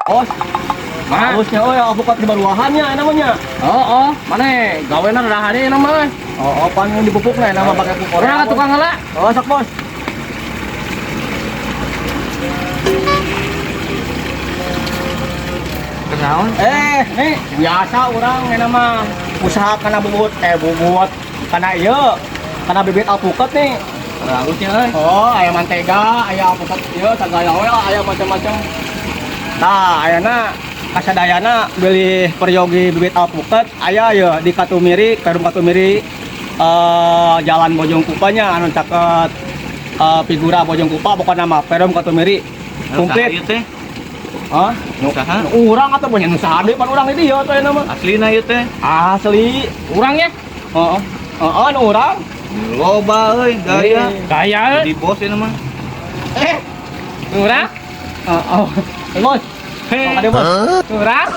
Bos, Mah? harusnya alpukat di baruahannya namanya. Oh, mana? Gawean dah hari nama. Pan yang dipupuk nama pakai pupuk. Orang tukang heula. Oh, sok bos. Kenaon? Nih biasa orang nama usaha karena bubut karena karena bibit alpukat nih. Bagusnya euy. Oh, ayam mantega, ayam alpukat sagaya we lah, ayam macam-macam. Nah, ayeuna kasadayana beli peryogi bibit alpukat aya ya di Katumiri, Perum Katumiri, Jalan Bojongkupanya anu caket figura Bojongkupa pokoknya nama Perum Katumiri. Komplit. Ieu teh. Hah? Usaha? Urang atau banyak usaha deui pan urang di dieu teh nama. Aslina ieu teh. Asli. Urangnya? Heeh. Heeh, anu urang. Loba euy gaya. Gaya. Di bos ini mah. Urang? Bos. Heh. Ada bos. Urang?